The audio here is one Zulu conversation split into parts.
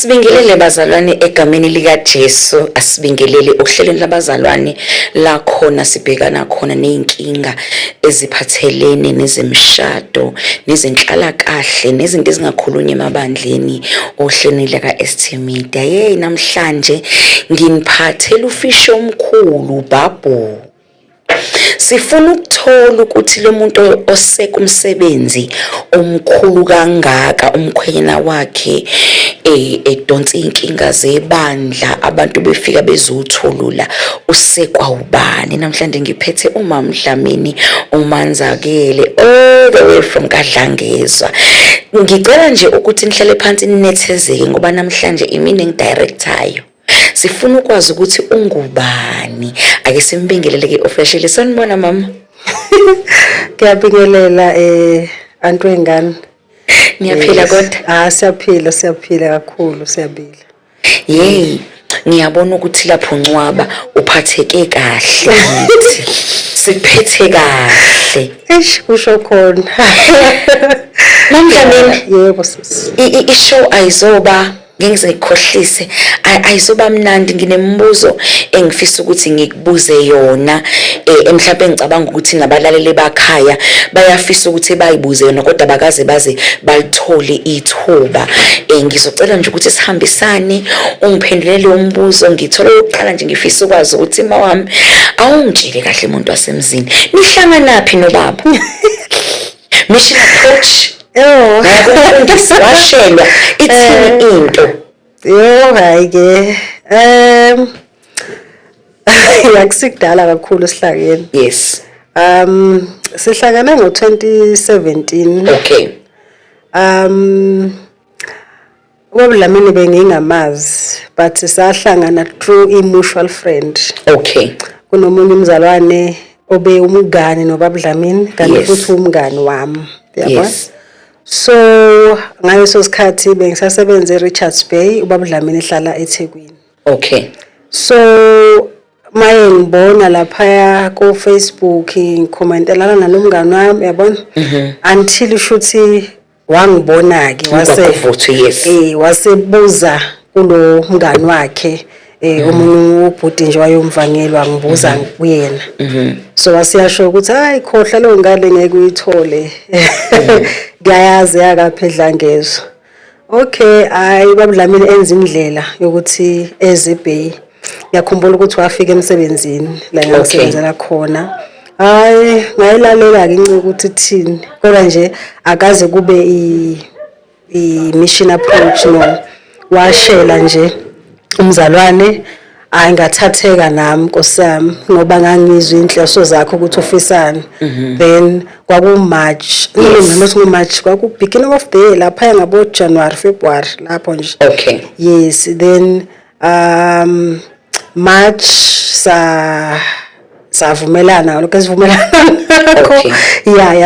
Sibingelele bazalwane egameni lika Jesu, asibingelele ohlelweni labazalwane la khona sibhekana khona nezinkinga eziphathelene nezemshado, nezenhlala kahle, nezinto ezingakhulunywa emabandleni ohlelweni laka ST Media. Namhlanje nginiphathela ufisho omkhulu babo. Sifuna ukuthola ukuthi lo muntu oseka umsebenzi omkhulu kangaka umkhwenyana wakhe edonsa inkinga zebandla abantu befika bezotholula usekwa ubani. Namhlanje ngiphethe uMama Dlamini uManzakele all the way from Kadlangezwa. Ngicela nje ukuthi nihlale phansi ninethezeke ngoba namhlanje imini engidirectayo. Sifuna ukwazi ukuthi ungubani. Ake simbingelele officially. Sanibona mama. Ngiyabingelela Antwengane. Niyaphila kodwa? Siyaphila kakhulu, siyabila. Ngiyabona ukuthi lapho Ncwaba uphatheke kahle ngithi. Siphethe kahle. Kusho khona. Mama, yebo sisi. I-show ayizoba ngingizekhohlise ayisoba mnandi. Nginembuzo engifisa ukuthi ngikubuze yona mhlawumbe ngicabanga ukuthi nabalaleli bakhaya bayafisa ukuthi bayibuze yona kodwa bakaze baze balithole ithuba. Ngizocela nje ukuthi sihambisane ungiphendulele umbuzo. Ngithola ukuqala nje ngifisa ukwazi ukuthi ima wami awungitshele kahle umuntu wasemzini nihlanganaphi nobaba. Mission approach. Ngiyakufundisa ithini into. Hayi ke. Yakusikudala kakhulu sihlangene. Yes. Sihlangane ngo-2017. Okay. uBdlamini bengingamazi but sahlangana through a mutual friend. Okay. Kunomunye umzalwane obe umngane noBdlamini kanti futhi umngane wami. Yes. So ngayeso sikhathi bengisasebenza eRichards Bay, uBdlamini ehlala eThekwini. Okay. So maye ngibona lapha ku Facebook ngikhomentelana nalomngane wami yabona until ushuthi wangibona ke wasebuza kulo mngane wakhe omunye ubhuti nje wayomvangelwa ngibuza kuyena. So wasiyasho ukuthi hayi khohla lo ngane ngeke uyithole. Ngiyayazi yakaphedla ngezwe. Okay, hayi uBdlamini enza indlela yokuthi ezeBay. Ngiyakhumbula ukuthi wafika emsebenzini la ngisebenzela khona. Hayi ngayilalela ke incike ukuthi thini kodwa nje akaze kube i-mission approach no. Washela nje umzalwane ayingathatheka nami nkosami ngoba ngangizwe inhleso zakho ukuthi ufisana. Then kwakuMarch, March kwaku beginning of the year lapha ngabo January February lapho nje. Okay. Yes, then March savumelana lokho sivumelana. Okay.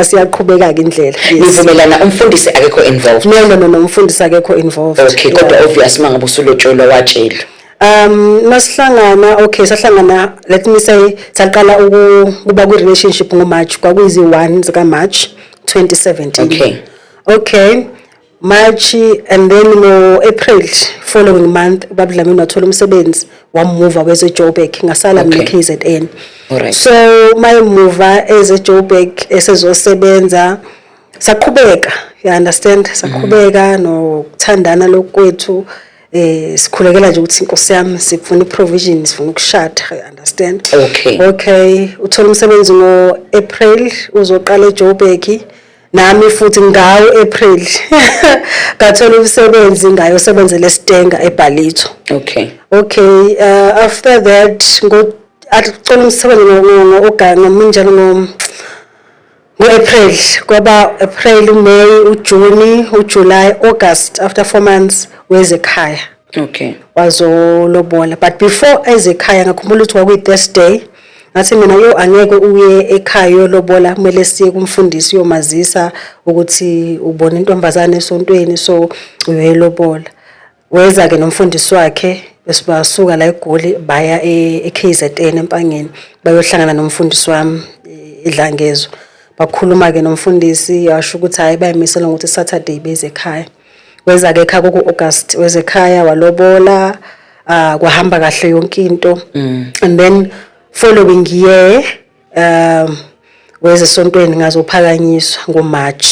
Siyaqhubeka ke indlela. Nivumelana umfundisi akekho involved? No, umfundisi akekho involved. Okay, kodwa obvious mangabe usulotsholwa watshela. Masihlangana, okay, sahlangana, let me say saqala ukuba ku relationship ngoMarch, kwakuyizi 1 zika March 2017. Okay. March and then no April following month uBdlamini wathola umsebenzi wamove wezeJoburg ngasala neKZN. Alright. So my mover ezeJoburg esezosebenza saqhubeka, you understand, saqhubeka nokuthandana lokwethu sikhulekela nje ukuthi inkosi yami sifuna iprovision, sifuna ukushada, you understand. Okay, uthola umsebenzi ngoApril uzoqala eJoburg. Nami futhi ngawo April ngathola umsebenzi ngayosebenzela eStenga eBhalitho. Okay, after that athola umsebenzi ngoApril kwaba April, May, uJune, uJuly, August, after 4 months wezekhaya. Okay. Wazolobola but before ezekhaya ngakhumbula ukuthi kwakuyi Thursday. Ngathi mina angeke uye ekhaya yolobola kumele siye kumfundisi yomazisa ukuthi ubona intombazane esontweni so uyelobola. Weza ke nomfundisi wakhe bese basuka la eGoli baya eKZN empangeni bayohlangana nomfundisi wami eDlangezwa. Bakhuluma ke nomfundisi yasho ukuthi hayi bayimisela ukuthi Saturday beze ekhaya. weza ke ekhaya ku-August weza ekhaya walobola kwahamba kahle yonke into and then following year weza esontweni ngazophakanyiswa ngoMarch.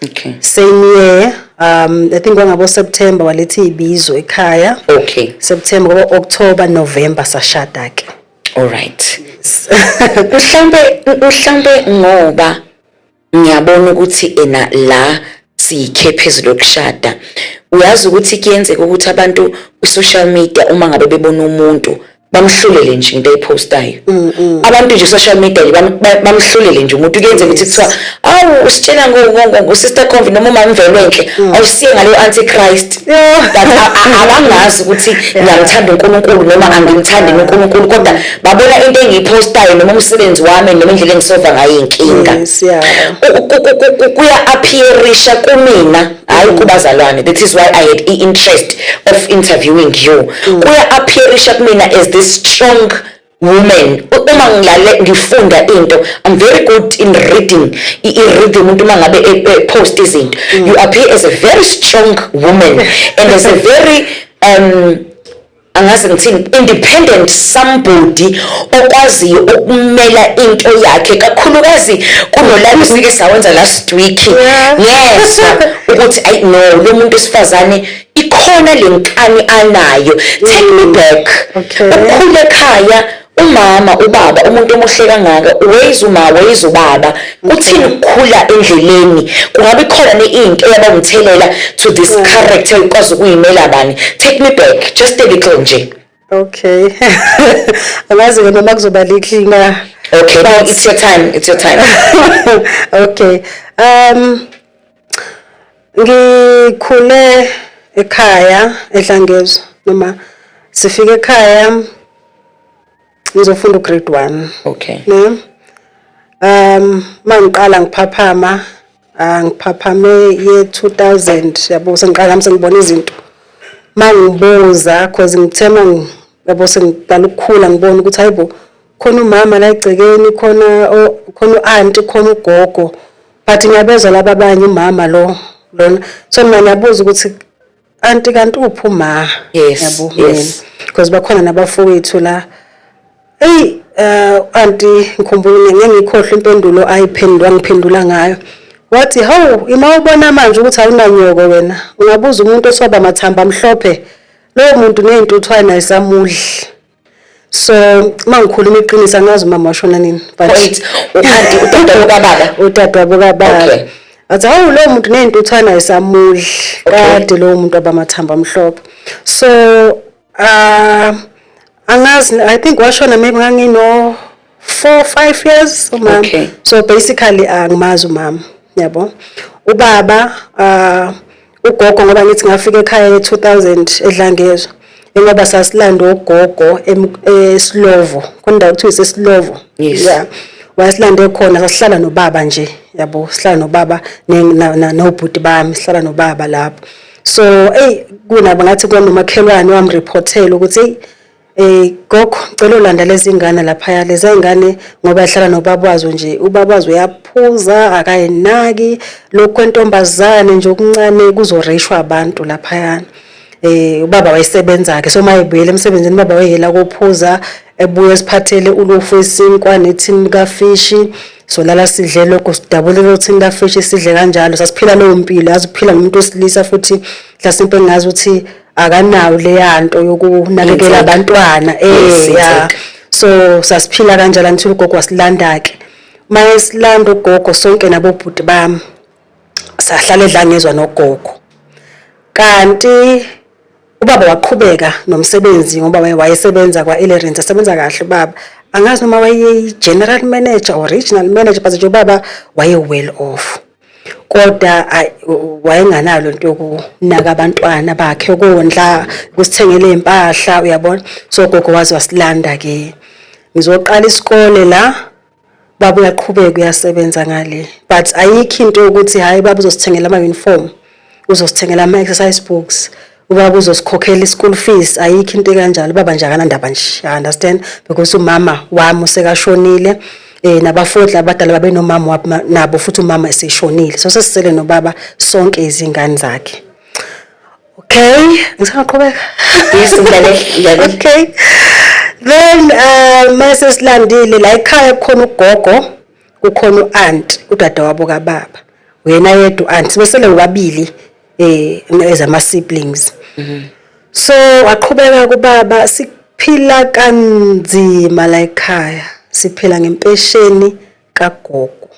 Okay. Same year I think ngabo September walethe ibizo ekhaya. Okay. September ngoba October November sashada ke. All right. Mhlambe ngoba ngiyabona ukuthi ena la sikhe phezulu yokushada. Uyazi ukuthi kuyenzeka ukuthi abantu ku social media uma ngabe bebona umuntu bamhlulele nje into ayipostayo. Abantu nje social media bamhlulele nje umuntu kuyenzeka ukuthi kuthiwa awu usitshela ngo sister Convi noma uma Mvelwenhle awusiye ngalo antichrist. Abangazi ukuthi ngiyamthanda uNkulunkulu noma angimthandi uNkulunkulu kodwa babona into engiyipostayo noma umsebenzi wami noma indlela engisolva ngayo inkinga. Kuya appearisha kumina hayi kubazalwane. That is why I had interest of interviewing you. Kuya appearisha kumina as this strong woman. Uma ngilale ngifunda into, I'm very good in reading. I-reading umuntu mangabe post izinto. You appear as a very strong woman and as a very angazi ngithini independent somebody okwaziyo ukumela into yakhe kakhulukazi kunolala sike sawenza last week. Yes, ukuthi I know lo muntu esifazane ikhona lenkani anayo. Take me back. Ukhule ekhaya umama ubaba umuntu omuhle kangaka ways ways ubaba uthini ukukhula endleleni kungabe khona into eyaba umthelela to this character ukwazi ukuyimela bani. Take me back just a little nje. Okay. Angazi noma kuzoba liklinga. Okay, no, it's your time. Okay. Ngikhule ekhaya eDlangezwa noma sifike ekhaya ngizofunda grade 1. Okay. Ne? Mangiqala ngiphaphama ngiphaphame ye 2000 yabo sengiqala ngibona izinto mangibuza cause ngithema yabo sengiqala ukukhula ngibona ukuthi hayibo khona umama la egcekeni khona auntie khona ugogo but ngiyabezwa laba abanye umama lona so mina ngiyabuza ukuthi auntie kanti uphi uma yabo because bakhona nabafowethu la hey auntie ngikhumbula ngengikhohle impendulo ngiphendula ngayo wathi hawu ima ubona manje ukuthi awunanyoko wena ungabuza umuntu oswaba mathamba amhlophe lo muntu nezintuthwana isamudli. So mangikhuluma iqiniso angazi mama washona nini but wait utata bokababa athi hawu lo muntu nezintuthwana isamudli kade lo muntu abamathamba amhlophe. So angazi I think washona maybe ngangino 4-5 years umama. Okay. So basically angimazi umama yabo. Ubaba ugogo ngoba ngithi ngafika ekhaya e2000 eDlangezwa ngoba sasilanda ugogo eSlovo kondawo kuthiwa iseSlovo. Yeah. Wasilande khona sasihlala nobaba nje yabo sihlala nobaba nobhuti bami sihlala nobaba lapho. So kunaba ngathi kunomakhelwane wamreportela ukuthi gogo cela ulanda lezi ingane lapha lezi ingane ngoba ehlala nobaba wazo nje ubaba wazo uyaphuza akayinaki lokho entombazane nje okuncane kuzoreshwa abantu lapha yana. Ubaba wayesebenza ke so mayebuyela emsebenzini baba wayela kophuza ebuye siphathele ulufu esinkwa nethini kafishi so lala sidle lokho sidabule lothini kafishi sidle kanjalo sasiphila leyo mpilo aziphila ngomuntu osilisa futhi hlasimpe ngazi ukuthi akanawo le yanto yokunakekela abantwana so sasiphila kanjalo until ugogo wasilanda ke maye silanda ugogo sonke nabobhuti bami sahlala eDlangezwa nogogo kanti ubaba waqhubeka nomsebenzi ngoba wayesebenza kwaElerens asebenza kahle baba angazi noma waye general manager or regional manager but nje baba waye well off kodwa wayenganalo into yokunaka abantwana bakhe ukondla kusithengele impahla uyabona so gogo wazi wasilanda ke ngizoqala isikole la baba uyaqhubeka uyasebenza ngale but ayikho into ukuthi hayi baba uzosithengela ama uniform uzosithengela ama exercise books ubaba uzosikhokhela school fees ayikho into kanjalo baba nje akanandaba nje understand because umama wami usekashonile nabafowethu abadala babe nomama nabo futhi umama eseshonile so sesisele nobaba sonke izingane zakhe Okay, ngisaqhubeka. Yes, ngiyale. Okay. Then mase silandile la ekhaya kukhona ugogo, kukhona uaunt, udade wabo kaBaba. Wena yedwa uaunt, besele ubabili ezama siblings. So waqhubeka kuBaba, siphila kanzima la ekhaya. Siphila ngempesheni kagogo.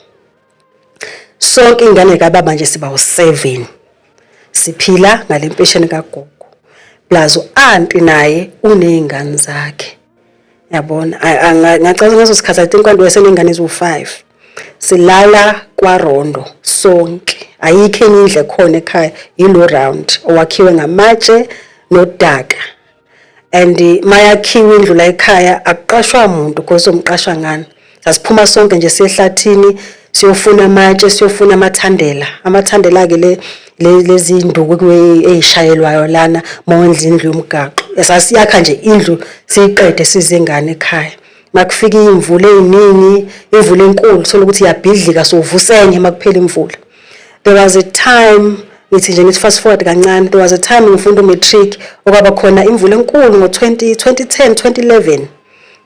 Sonke ingane kaBaba nje siba u7. Siphila ngalempesheni kagogo. Plus uaunt naye unezingane zakhe. Yabona, ngacela ngaso sikhathi I think kwanto wayenengane ezu5. Silala kwaRondo sonke. Ayikho enye indle khona ekhaya, yilo round owakhiwe ngamatshe nodaka. And mayakhiwe indlu la ekhaya akuqashwa umuntu kozomqasha ngani. Sasiphuma sonke nje siyehlathini siyofuna amatshe, siyofuna amathandela. Amathandela ke lezi induku ezishayelwayo lana mawendla indlu yomgaqo. Sasiyakha nje indlu siyiqede sizengane ekhaya. Makufika imvula eziningi, imvula enkulu sola ukuthi iyabhidlika sovusenye makuphela imvula. There was a time ngithi nje ngithi fast forward kancane, there was a time ngifunda umatric okwaba khona imvula enkulu ngo2010 2011.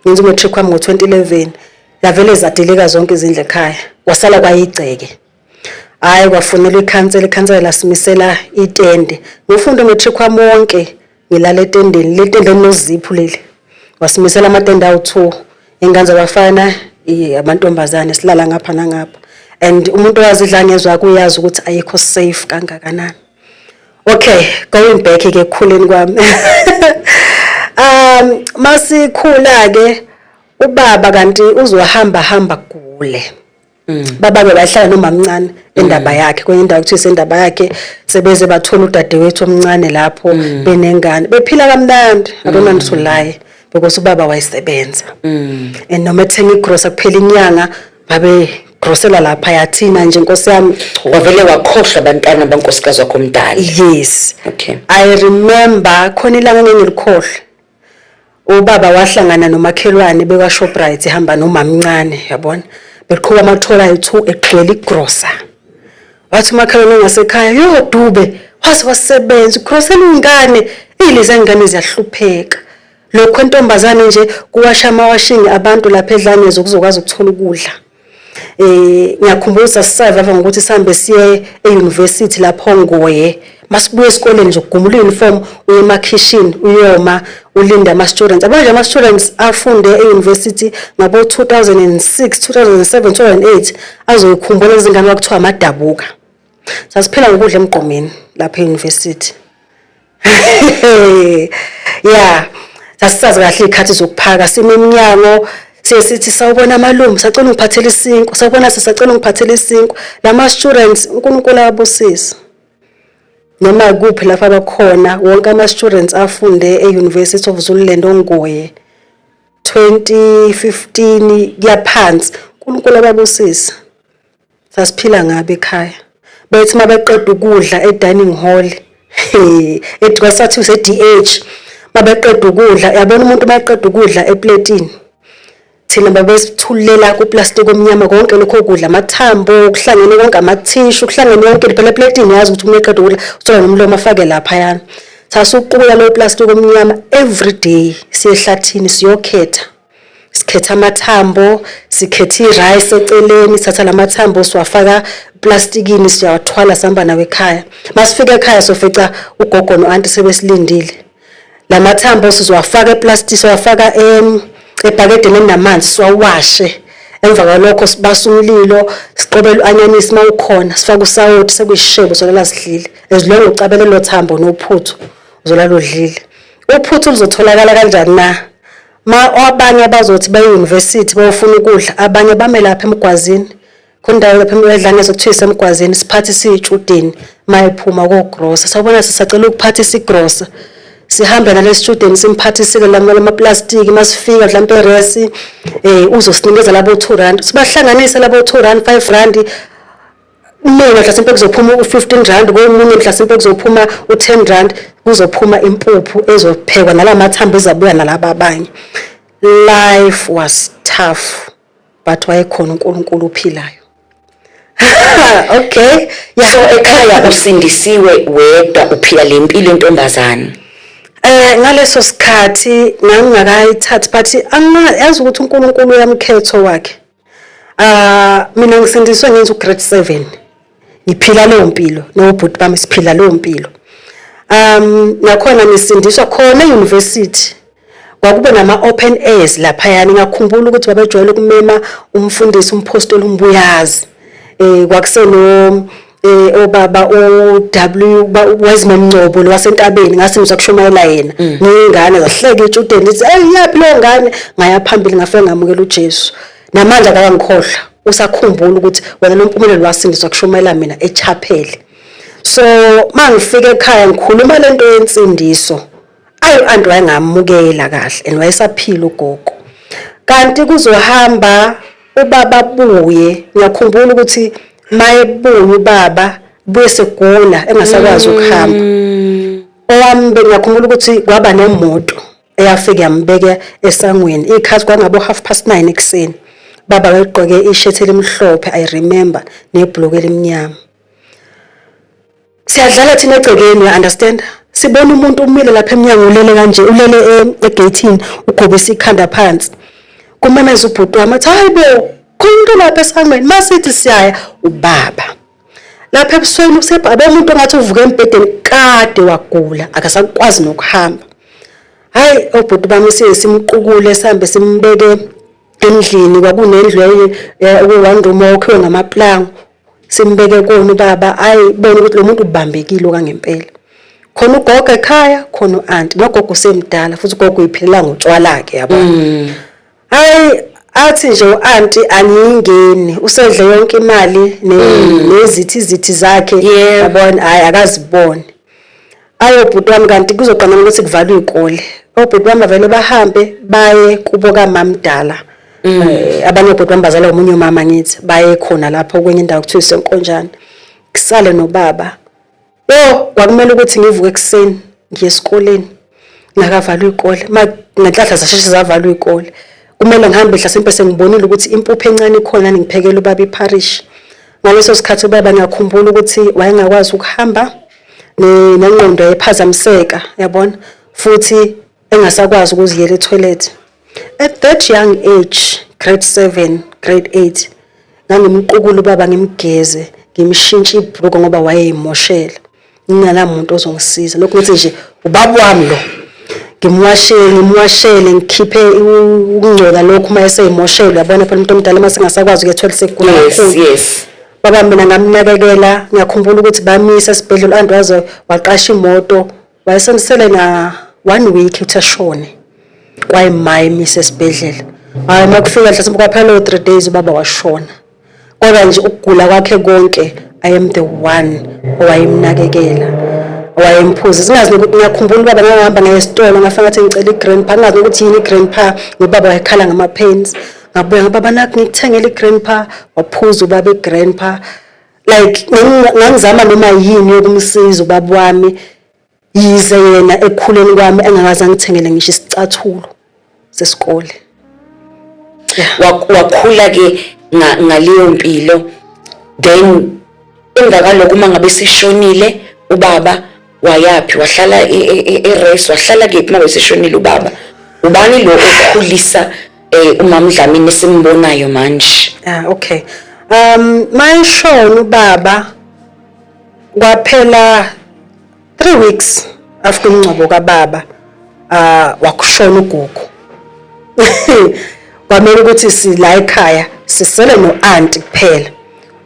Ngenza umatric wami ngo2011. Lavele zadeleka zonke izindle ekhaya. Wasala kwayigceke. Hayi kwafunela ikhansela lasimisela itende. Ngifunda umatric wami wonke ngilala etendeni, letende noziphu leli. Wasimisela amatende awu2. Ingane zabafana amantombazane silala ngapha nangapha. And umuntu owazidla ngezwa kuyazi ukuthi ayikho safe kangakanani. Okay, going back ke ekukhuleni kwami. Masikhula ke uBaba kanti uzohamba kule. Baba ke bahlala nomamncane endaba yakhe, kwenye indawo kuthi endaba yakhe sebeze bathola udadewethu omncane lapho benengane. Bephila kamnandi, I don't want to lie, because uBaba wayesebenza. And noma ethenga igrocery kuphela inyanga babe grosela lapha yathina nje Nkosi yami. Wavele wakhohlwa abantwana bankosikazi wakho omdala. Yes. Okay. I remember khona ilanga ngilikhohle. uBaba wahlangana nomakhelwane beka Shoprite ehamba nomamncane yabona beqhuba amathola ayi2 egcwele igrosa. Wathi umakhelwane ngasekhaya yo Dube wathi wasebenza ugrosela ingane ilezi ngane ziyahlupheka. Lokho intombazane nje kuwasha amawashing abantu lapha edlane zokuzokwazi ukuthola ukudla. Ngiyakhumbula sasisurvive ngokuthi sihambe siye euniversity lapho ngoye. Masibuye esikoleni nje ugumula uniform uye emakhishini uyoma ulinda ama students. Abanye ama students afunde euniversity ngabo 2006, 2007, 2008 azoyikhumbula izingane wakuthiwa amadabuka. Sasiphila ngokudla emgqomeni lapha euniversity. Yeah, sasisazi kahle ikhathi zokuphaka simeminyango sesithi sawubona amalumbu sacela ungiphathele isinkwa, sawubona sisacela ungiphathele isinkwa. Lama students uNkulunkulu abusisa. Noma kuphi lapha bakhona wonke ama students afunde eUniversity of Zululand ongoye 2015 yaphansi uNkulunkulu ababusisa. Sasiphila ngabe ekhaya. Bethi mabeqeda ukudla edining hall edwasathi use DH mabeqeda ukudla yabona umuntu mayeqeda ukudla eplatini thina babesithulela ku plastic omnyama konke lokho kudla amathambo kuhlangene konke amathishu kuhlangene yonke phela eplatini yazi ukuthi umuntu eqeda ukudla uthola nomlomo afake lapha yana. Sasuqhubeka lo plastic omnyama every day siyehlathini siyokhetha. Sikhetha amathambo, sikhetha irice eceleni, satha lamathambo siwafaka plastikini siyawathwala sihamba nawe ekhaya. Masifika ekhaya sofica ugogo noanti sebesilindile. Lamathambo sizowafaka eplastic siwafaka ebhakedeni enamanzi siwawashe. Emva kwalokho sibasa umlilo, siqobela uanyanisi mawukhona, sifaka usawoti sekuyishebo solala sidlile. Ezilongo ucabele lo thambo nophuthu uzolala udlile. Uphuthu luzotholakala kanjani na? Abanye abazothi baye-university bayofuna ukudla, abanye bame lapha emgwazini. Khona indawo lapha emedlane ezokuthiwa isemgwazini siphathe siyitshudeni mayiphuma kogrosa. Sawubona sisacela ukuphathisa igrosa. Sihambe nale student simphathisile lama plastic masifika mhlawumbe eresi uzosinikeza labo 2 rand. Sibahlanganisa labo 2 rand 5 rand. Mina mhlawumbe kuzophuma u15 rand komunye mhlawumbe kuzophuma u10 rand kuzophuma impuphu ezophekwa nalamathambo ezabuya nalabo abanye. Life was tough but wayekhona uNkulunkulu ophilayo. Okay. Yeah. So ekhaya usindisiwe wedwa uphila lempilo intombazane. Ngaleso sikhathi ngangakayithathi but angazi ukuthi uNkulunkulu uyamkhetho wakhe. Mina ngisindiswe ngenza ugrade 7. Ngiphila leyo mpilo nobhuti bami siphila leyo mpilo. Nakhona ngisindiswa khona euniversity. Kwakuba nama open airs lapha yani ngakhumbula ukuthi babejwayele ukumema umfundisi umpostoli umbuyazi. Kwakuseno obaba oW wezimemncebo lo wasentabeni ngase ngizakushumayela yena ngingane zahleka ijudeni lithi yapi lo ngane ngaya phambili ngafika ngamukela uJesu namanje akangikhohlwa usakhumbula ukuthi wena noMpumelelo wasindiswa kushumayela mina eChapel. So mangifika ekhaya ngikhuluma lento yensindiso anti wayengamukela kahle and wayesaphila ugogo kanti kuzohamba ubaba buye ngiyakhumbula ukuthi mayebuye ubaba buye segula engasakwazi ukuhamba owami ngiyakhumbula ukuthi kwaba nemoto eyafika yambeka esangweni ikhathi kwangabo 9:30 ekseni baba wayegqoke ishirt elimhlophe I remember nebhuluku elimnyama siyadlala thina egcekeni you understand sibona umuntu umile lapha eminyango ulele kanje ulele egateini ugobisa ikhanda phansi kumemeza ubhuti wami athi hayibo khona lapha esangweni masithi siyaya ubaba lapha ebusweni usebhabe umuntu ongathi uvuka embedeni kade wagula akasakwazi nokuhamba hayi obhuti bami simqukule sihambe simbeke endlini kwakunendlu okuwandumo okhiwe ngamaplango simbeke kona ubaba hayi bona ukuthi lo muntu ubambekile okangempela khona ugogo ekhaya khona uanti nogogo usemdala futhi ugogo uyiphila ngotshwala ke yabona hayi athi nje uanti aniyingeni usedle yonke imali nezithi zakhe yabona hayi akazibone ayo bhuti wami kanti kuzoqala ukuthi kuvalwe izikole obhuti wami vele bahambe baye kubo kaMamdala abanye obhuti wami bazala umunye umama ngithi baye khona lapho kwenye indawo kuthiwa isenkonjane kusale nobaba kwakumele ukuthi ngivuke ekseni ngiye esikoleni ngakavalwa izikole ngenhlahla zasheshe zavalwa izikole kumele ngihambe hlasempe sengibonile ukuthi impuphu encane ikhona ngiphekela ubaba iparish ngaleso sikhathi ubaba ngiyakhumbula ukuthi wayengakwazi ukuhamba nengqondo yayiphazamiseka yabona futhi engasakwazi ukuziyela etoilet at that young age grade 7 grade 8 ngangimqukula ubaba ngimgeze ngimshintsha ibhuku ngoba wayeyimoshela ngingalamuntu ozongisiza lokho ngithi nje ubaba wami lo ngimwashele ngikhiphe ukungcola lokho mayeseyimoshela yabona phela umuntu omdala mase ngasakwazi ukuyethola sekugula kakhulu yes baba mina ngamnakekela ngiyakhumbula ukuthi bamisa esibhedlela andwaze waqasha imoto wayesendisele na 1 week ukuthi ashone kwayimaye misa esibhedlela hayi makufika mhlawumbe kwaphela 3 days baba washona kodwa nje ukugula kwakhe konke I am the one owayemnakekela wayemphuza singazi ukuthi ngiyakhumbula baba ngahamba ngesitolo ngafika ngathi ngicela igrandpa ngazi ukuthi yini igrandpa ngobaba wayekhala ngama pens ngabuya ngababa nakho ngikuthengele igrandpa waphuza ubaba igrandpa like ngangizama noma yini yokumsiza ubaba wami yize yena ekukhuleni kwami engakaze ngithengele ngisho isicathulo sesikole wakhula ke ngaleyo mpilo then engakaloko uma ngabe sishonile ubaba wayapi wahlala eRace wahlala kephi uma besishonile ubaba ubani lo okhulisa umama Dlamini esimbonayo manje okay mayishona ubaba kwaphela 3 weeks after umncwabo kaBaba wakushona ugogo kwamele ukuthi sila ekhaya sisele noanti kuphela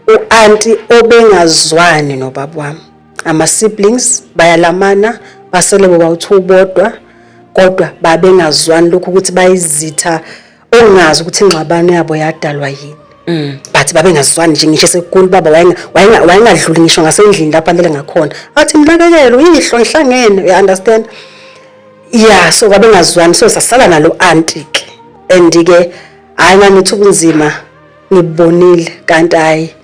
uanti obengazwani nobaba wami ama siblings bayalamana basele boba2 bodwa kodwa babengazwani lokho ukuthi bayizitha ongazi ukuthi ingxabano yabo yadalwa yini but babengazwani nje ngisho sekugula baba wayengadluli ngisho ngasendlini lapha lele ngakhona athi mnakekelo yihlo ngihlangene you understand yeah so babengazwani so sasala nalo auntie ke and ke hayi nganithi ubunzima ngibonile kanti hayi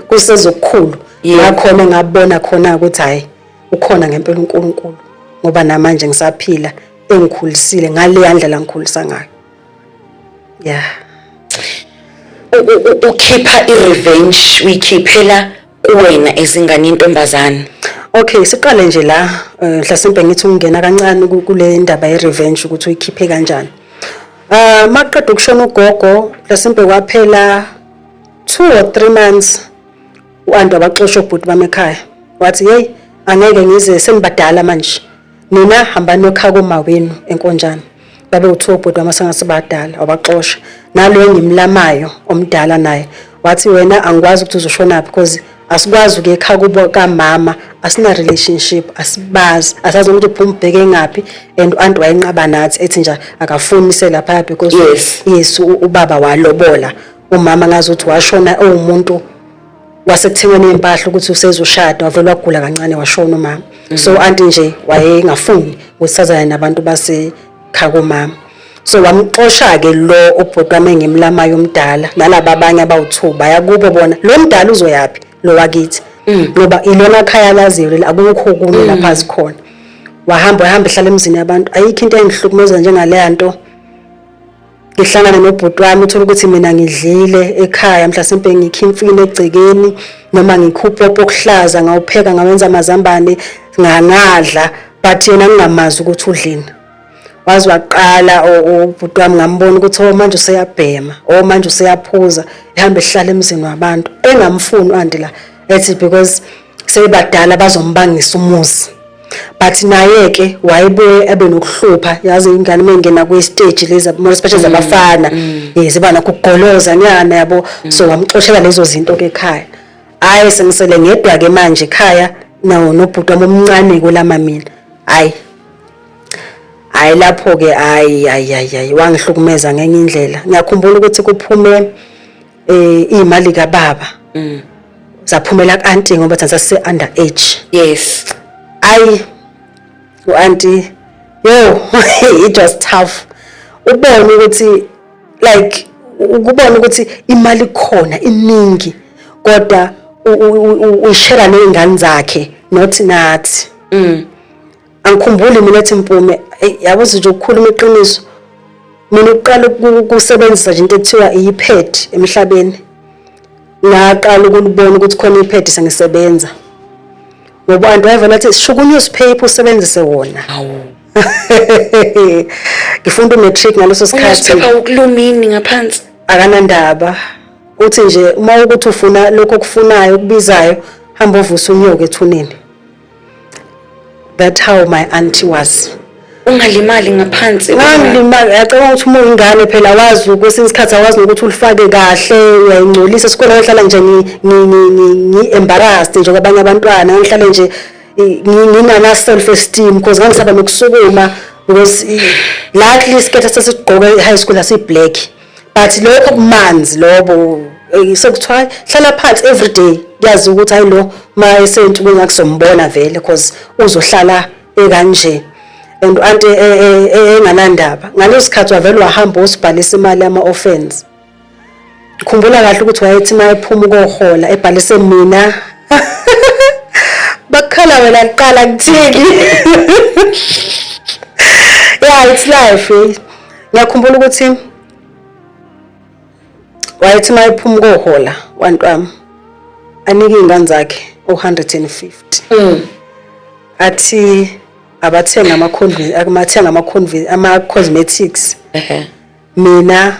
kusezokukhulu ngakhona ngabona khona ukuthi hayi ukhona ngempela uNkulunkulu ngoba namanje ngisaphila engikhulisile ngale yandlela ngikhulisa ngayo yeah ukhipha i-revenge uyikhiphela kuwena ezingane intombazane? Okay, siqale nje la mhlasimpe ngithi ungena kancane kule ndaba ye-revenge ukuthi uyikhiphe kanjani. Maqeda ukushona ugogo mhlasimpe kwaphela 2 or 3 months uAnti abaxoshwa ubhuti bami ekhaya. Wathi hey angeke ngize senibadala manje. Nina hambani ekhaya koma wenu eNkonjane. Babe uthiwa ubhuti wami sengasibadala abaxosha. Nalo engimlamayo omdala naye. Wathi wena angikwazi ukuthi uzoshona because asikwazi ukuye ekhaya kubo kamama, asina relationship, asibazi, asazi ukuthi uphuma ubheke ngaphi and uAnti wayenqaba nathi ethi nje akafunise lapha because yes ubaba walobola. Umama ngazuthi washona umuntu wasekuthengweni impahla ukuthi usezoshada wavela wagula kancane washona umama. So Aunty nje wayengafuni ukusazana nabantu base khako mama. So wamxosha ke lo ubhuti wami ngimlamayo omdala nalabo abanye abawuthuba yakubo bona lo mdala uzoyapi lo wakithi ngoba ilona khaya laziwe akukho okunye lapha sikhona. Wahamba ehlala emzini yabantu ayikho into engihlukumeza njengale nto. Ngihlangana nobhuti wami uthola ukuthi mina ngidlile ekhaya mhlasimpe ngikho imfino egcekeni noma ngikhupha okuhlaza ngawupheka ngawenza amazambane ngangadla but yena ngingamazi ukuthi udlini. Wazi waqala ubhuti wami ngambona ukuthi manje useyabhema manje useyaphuza ehamba ehlala emzini wabantu engamfuni uAnti la ethi because sebadala bazombangisa umuzi. But naye ke wayebuye abe nokuhlupha yazi ingane mengena ku stage lezi more especially zabafana ziba nakugqoloza nyana yabo. So wamxoshela lezo zinto ke ekhaya. Hayi sengisele ngedwa ke manje ekhaya nawo nobhuti wami omncane kolama mina. Hayi lapho ke ayi wangihlukumeza ngenye indlela. Ngiyakhumbula ukuthi kuphume imali kaBaba. Zaphumela kuAnti ngoba thina sase under age. Yes. uAnti it was tough. Ubona ukuthi like ukubona ukuthi imali khona iningi kodwa ushare nezingane zakhe not nathi. Angikhumbuli mina ethi Mpumi yabuza nje ukukhuluma iqiniso. Mina uqala ukusebenzisa nje into ekuthiwa iPad emhlabeni. Ngaqala ukubona ukuthi khona iPad sengisebenza. Ngoba uAnti wayevela ethi shuku newspaper usebenzise wona. Ngifunda umatric ngaleso sikhathi. Ukulumini ngaphansi. Akanandaba. Uthi nje uma ukuthi ufuna lokho okufunayo ukubizayo hamba uvusa unyoka ethuneni. That's how my auntie was. Ungalimali ngaphansi. Ungalimali yacela ukuthi uma ingane phela wazi ukwesinye isikhathi awazi ukuthi ulifake kahle uyayingcolisa esikoleni ngihlala nje ngi embarrassed nje kwabanye abantwana ngihlala nje ngingana self esteem because ngangisaba nokusukuma because luckily isikhetha sesigqoke high school asi black but lokho kumanzi lobo sekuthiwa hlala phansi every day yazi ukuthi hayi lo ma esentu kungakusombona vele because uzohlala ekanje. And uAnti enganandaba ngaleso sikhathi wavela wahamba usibhalisa imali ama offense. Ngikhumbula kahle ukuthi wayethi mayephuma ukohola ebhalise mina bakhala wena liqala kuthini. Yeah, it's life. Ngiyakhumbula ukuthi wayethi mayephuma ukohola wantwami anike izingane zakhe 150. Athi abathenga ama cosmetics. Mina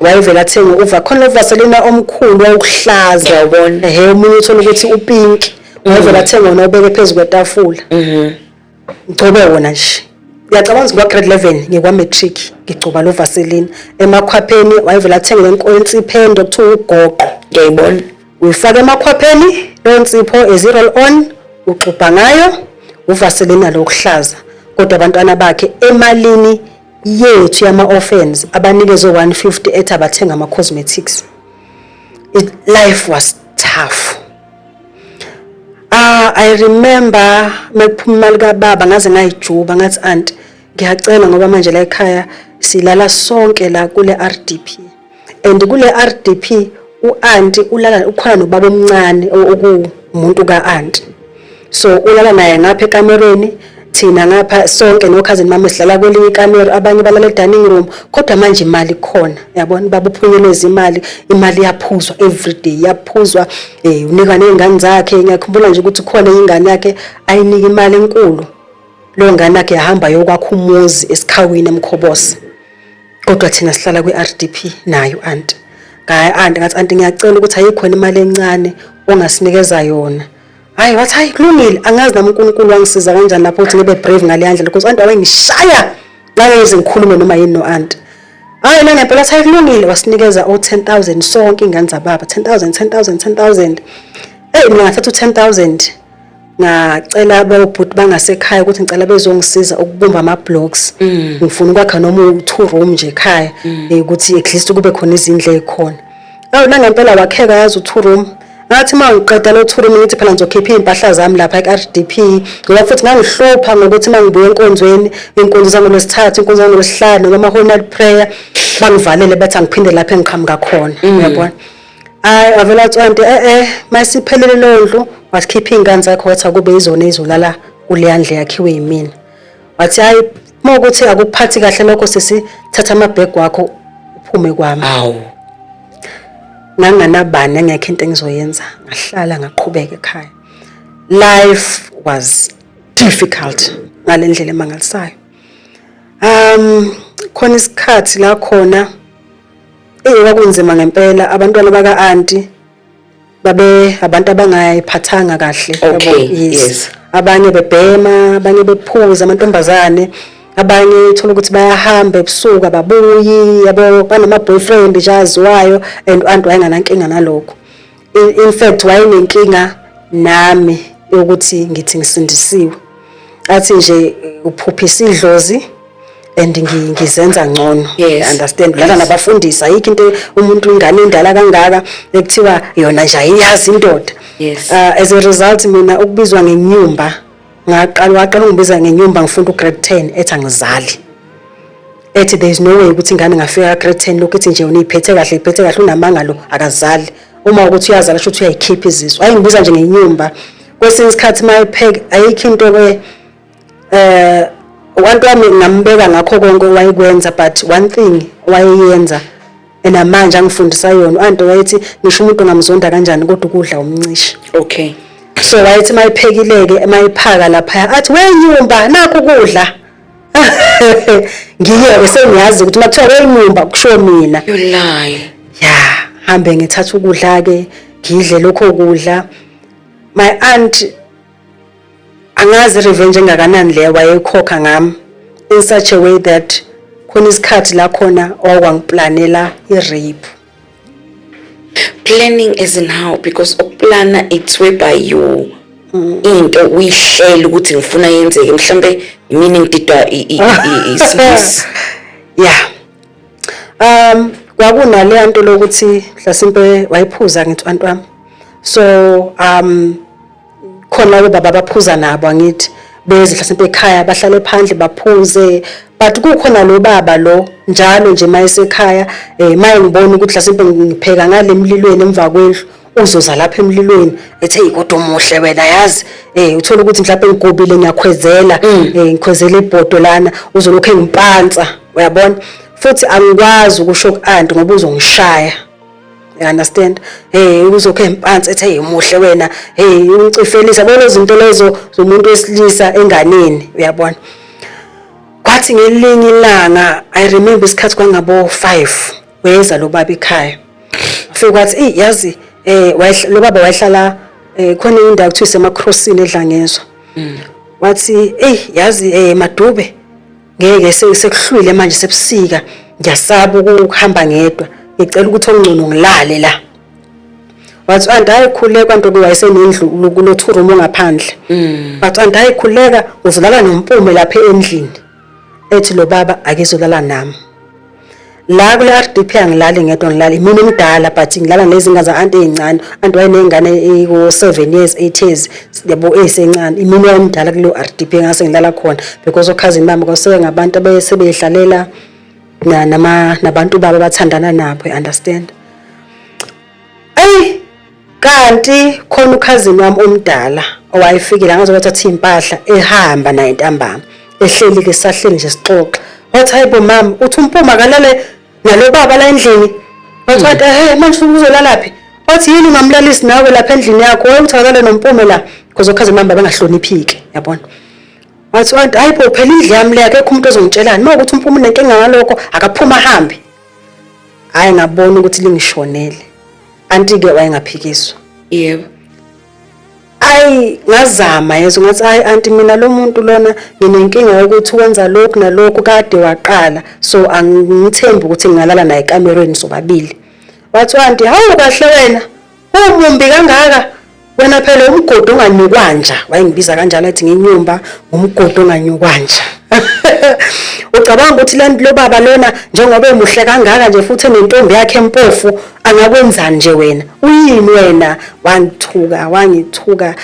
wayevela athenga uvakhona Vaseline omkhulu wawuhlaza yabona umunye uthola ukuthi upink wayevela athenga wona ubeke phezulu kwetafula. Ngcobe wona nje. Ngiyacabanga ukuthi ngwa grade 11 ngikwa matric ngigcoba lo Vaseline emakhwapheni wayevela athenga lenkontsiphendo kuthiwa ugoqo. Ngiyayibona uyifaka emakhwapheni lo nsipho ezero on uxubha ngayo uVaseline lokuhlaza kodwa abantwana bakhe emalini yethu yama orphans abanikezwe 150 ethi abathenga ama cosmetics. Life was tough. I remember mekuphuma imali kaBaba ngaze ngayijuba ngathi Aunty ngiyacela ngoba manje la ekhaya silala sonke la kule RDP and kule RDP uAnti ulala ukhona nobaba omncane okumuntu kaAnti. So ulala naye ngapha ekamereni thina ngapha sonke nokhazini mama sidlala kwelinye ikamera, abanye balala dining room, kodwa manje imali khona. Yabona baba uphunyeleza imali yaphuzwa everyday, yaphuzwa unika nezingane zakhe. Ngiyakhumbula nje ukuthi khona ingane yakhe ayinika imali enkulu. Lo ngane yakhe yahamba yokwakha umuzi esikhawini eMkhobosi. Kodwa thina sihlala kwi-RDP nayo auntie. Ngathi auntie ngiyacela ukuthi ayikhona imali encane ongasinikeza yona. Hayi wathi hayi kulungile, angazi nami uNkulunkulu wangisiza kanjani lapho ukuthi ngibe brave ngale ndlela because auntie wayengishaya ngeke ngikhulume noma yini no auntie. Hayi la ngempela hayi kulungile, wasinikeza 10,000 sonke ingane zababa 10,000. Mina ngathatha 10,000 ngacela abobhuti bangasekhaya ukuthi ngicela bezongisiza ukubumba ama-blocks. Ngifuna ukwakha noma 2 room nje ekhaya ukuthi at least kube khona izindlu ezikhona. La ngempela wakheka yazi 2 room. Ngathi mangiqeda lo 2 room ngithi phela ngizokhipha impahla zami lapha e-RDP. Ngoba futhi ngangihlupha ngokuthi mangibuye enkonzweni, inkonzo zami lwesithathu, inkonzo zami lwesihlanu noma honor prayer bangivalele bethi angiphinde lapha engiqhamuka khona. Uyabona? Hayi avela athi masiphelele lo ndlu wasikhipha ingane zakhe wathi akube izona ezolala kuleya ndle yakhiwe yimina. Wathi hayi ukuthi akuphathi kahle lokho sesithatha amabhegi wakho uphume kwami. Awu. Nganganabani engekho into engizoyenza, ngahlala ngaqhubeka ekhaya. Life was difficult ngalendlela emangalisayo. Khona isikhathi la khona kwakunzima ngempela, abantwana baka auntie babe abantu abangayiphathanga kahle. Yes. Abanye bebhema, abanye bephuza amantombazane, abanye ithola ukuthi bayahamba ebusuku ababuyi, yabo banama boyfriend nje aziwayo and auntie wayenganankinga nalokho. In fact wayenenkinga nami ukuthi ngithi ngisindisiwe. Athi nje uphuphisa idlozi and ngizenza ngcono. Understand lana nabafundisa ayikho into umuntu ingane endala kangaka ekuthiwa yona nje ayiyazi indoda. As a result mina ukubizwa ngenyumba waqala ungibiza ngenyumba ngifunda ugrade 10 ethi angizali. Ethi there is no way ukuthi ingane ngafika grade 10 lokuthi nje uniphethe kahle unamangalo akazali. Uma ukuthi uyazala sho ukuthi uyayikhipha izizwe. Ayingibiza nje ngenyumba. Kwesinye isikhathi mayipheke ayikho into abantu wami ngambeka ngakho konke wayekwenza, but one thing wayeyenza enamanje angifundisa yona auntie wayethi ngisho umuntu ngamzonda kanjani kodwa ukudla umncishi. So wayethi mayiphekileke mayiphaka lapha athi wenyumba nakho ukudla. Ngiye sengiyazi ukuthi makuthiwa wenyumba kusho mina. You lie. Hambe ngithatha ukudla ke ngidle lokho kudla. My aunt angazi revenge engakanani le wayekhokha ngami in such a way that khona isikhathi la khona okwangiplanela i-rape. Planning as in how? Because ukuplana it's whereby you into uyishela ukuthi ngifuna yenzeke mhlambe imini ngididwa isibisi. Kwakunale nto lokuthi mhlasimpe wayiphuza ngithi bantu wami. So khona baba baphuza nabo angithi beze mhlasimpe ekhaya bahlale phandle baphuze, but kukhona lo baba lo njalo nje mayesekhaya maye ngibona ukuthi mhlasimpe ngipheka ngale emlilweni emva kwendlu uzoza lapha emlilweni ethi hey kodwa umuhle wena yazi uthola ukuthi mhlawumbe ngigobile ngiyakhwezela ngikhwezela ibhodo lana uzolokho engimpansa uyabona futhi angikwazi ukusho ku-auntie ngoba uzongishaya. You understand? Uzokho emphansi ethi hey umuhle wena uncifelisa bona izinto lezo zomuntu wesilisa enganeni uyabona. Kwathi ngelinye ilanga I remember isikhathi kwangabo 5 weza lo baba ekhaya. Ufike kwathi yazi lo baba wayehlala khona indawo kuthiwa isemaCrossini eDlangezwa. Wathi yazi Madube ngeke sekuhlwile manje sebusika ngiyasaba ukuhamba ngedwa ngicela ukuthi ongcono ngilale la. Wathi auntie ayikhuleka nto kuwayesenendlu kulo 2 room ngaphandle. Wathi auntie ayikhuleka uzolala nompume lapha endlini. Ethi lo baba akezolala nami. La kule RDP angilali ngedwa ngilali mina ngidala but ngilala nezingane za auntie ezincane. Auntie wayenengane eko7 years 8 years yabo esencane. Mina ngidala kulo RDP ngase ngilala khona because okhazini bami kwaseke ngabantu abesebedlalela nabantu baba bathandana nabo. Understand? Kanti khona ukhazini wami omdala owayefikile angaze wathatha impahla ehamba naye ntambama ehleli ke sahleli nje sixoxa wathi hayibo mama uthi umpuma kalale nalo baba la endlini wathi manje uzolala phi wathi yini ungamlalisi nawe lapha endlini yakho wayethi akalale nompume la because okhaze mama bengahloniphiki yabona wathi hayibo phela indlu yami le akekho umuntu ozongitshelani mawukuthi umpuma unenkinga ngalokho akaphuma ahambe hayi ngabona ukuthi lingishonele anti-ke wayengaphikiswa yebo ayi ngazama yezo ngathi hayi anti mina lo muntu lona nginenkinga yokuthi wenza lokhu nalokhu kade waqala so angithembi ukuthi ngingalala naye ekamerweni sobabili wathi anti hawu kahle wena umumbi kangaka wena phela umgodi onganyukwanja wayengibiza kanjalo athi nginyumba umgodi onganyukwanja ucabanga ukuthi lantu lo baba lona njengoba emuhle kangaka nje futhi enentombi yakhe empofu angakwenzani nje wena uyini wena wangithuka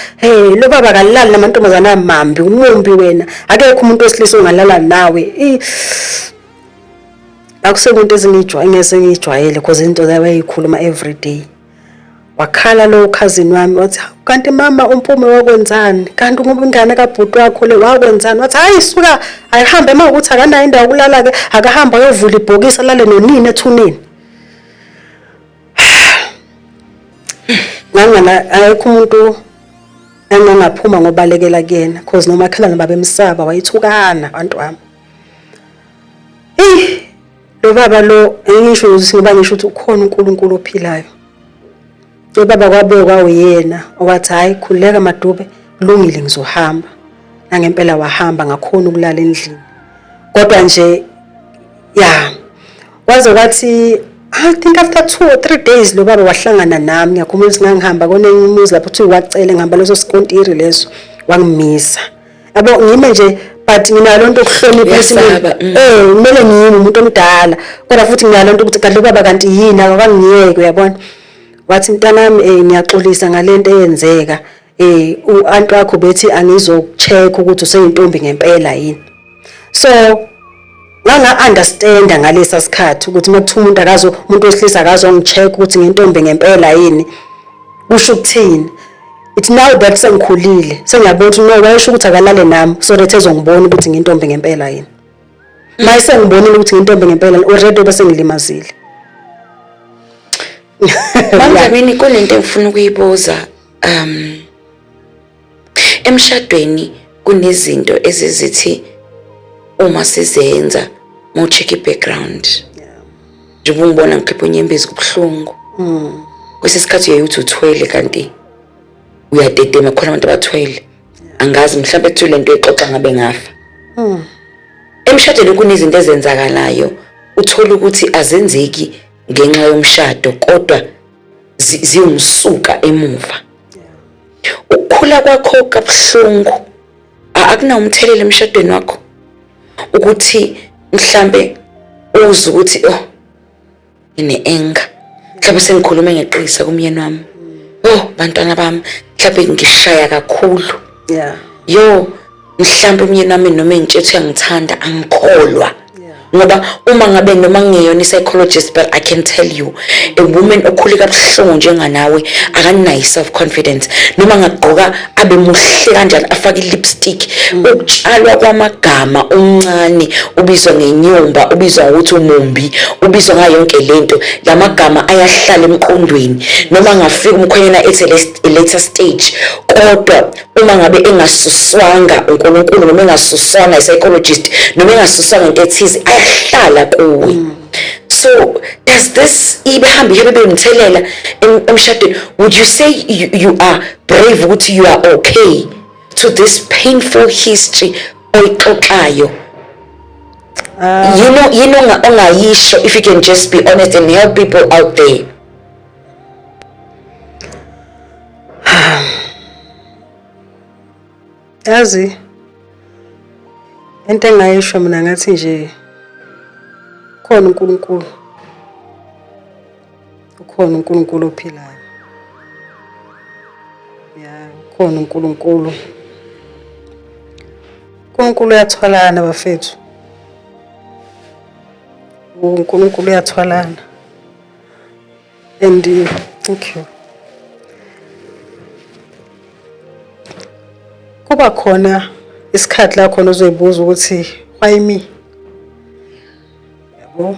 lo baba kalali namantombazana amambi umumbi wena akekho umuntu wesilisa ongalala nawe akusekunto engeze ngijwayele because into zayikhuluma every day wakhala lo cousin wami wathi kanti mama umpume wakwenzani kanti ngoba ingane kabhuti wakho le wakwenzani wathi hayi suka ayihambe mawukuthi akanayo indawo yokulala ke akahamba ayovula ibhokisi alale nonini ethuneni ngangana ayikho umuntu engangaphuma ngobalekela kuyena because noma khala babemsaba wayithukana abantu wami lo baba lo engisho ukuthi ngoba ngisho ukuthi ukhona uNkulunkulu ophilayo baba kwabekwa uyena owathi hayi khuleka Madube kulungile ngizohamba nangempela wahamba ngakhona ukulala endlini kodwa nje waze wathi I think after 2 or 3 days lo baba wahlangana nami ngiyakhuluma ukuthi ngangihamba kone umuzi lapho uthi wacela ngihamba leso sikontiri leso wangimisa yabo ngime nje but nginalo into okuhlonipha isimilo kumele ngiyimi umuntu omdala kodwa futhi nginalo into ukuthi kanti lo baba kanti yini akangiyeke uyabona wathi mntanami niyaxolisa ngalento eyenzeka uanti wakho bethi angizocheck ukuthi useyintombi ngempela yini so nganga understand ngalesa sikhathi ukuthi makuthiwa umuntu wesilisa akazo ngicheck ukuthi ngintombi ngempela yini kusho ukuthini it's now that sengikhulile sengiyabona ukuthi no wayesho ukuthi akalale nami so that ezongibona ukuthi ngintombi ngempela yini mayise ngibonile ukuthi ngintombi ngempela already bese ngilimazile Manje kunento engifuna ukuyibuza emshadweni kunezinto ezizithi uma sizenza mo-check i-background njengoba ngibona ngikhipha unyembezi kubuhlungu kwesinye isikhathi uyayithi uthwele kanti uyadedema khona abantu abathwele angazi mhlawumbe kuthi lento exoxa ngabe ngafa emshadweni kunezinto ezenzakalayo uthola ukuthi azenzeki ngenxa yomshado kodwa ziyumsuka emuva ukukhula kwakho kabuhlungu akuna umthelelo emshadweni wakho ukuthi mhlambe uze ukuthi ine-anger mhlawumbe sengikhulume ngeqisa kumyeni wami bantwana bami mhlawumbe ngishaya kakhulu mhlawumbe umyeni wami noma engitshela ngithanda angikholwa ngoba uma ngabe noma ngiyona psychologist but I can tell you a woman okhuleka kabuhlungu njenganawe akanayo self confidence noma ngagqoka abe muhle kanjani afake lipstick ukutshalwa kwamagama omncane ubizwa ngenyumba ubizwa ukuthi umumbi ubizwa ngayo yonke lento lamagama ayahlala emqondweni noma ngafika umkhwenyana ethi a later stage kodwa uma ngabe engasuswanga uNkulunkulu noma engasuswanga psychologist noma engasuswanga into ethize ayahlala kuwe so does this ibehamba ihebe umthelela emshadweni would you say you are brave ukuthi you are okay to this painful history oyixoxayo you know ongayisho if you can just be honest and help people out there yazi into engayisho mina ngathi nje khona uNkulunkulu ophilayo khona uNkulunkulu uyathwalana bafethu uNkulunkulu uyathwalana and thank you kuba khona isikhathi la khona uzoyibuza ukuthi why me? Yabo.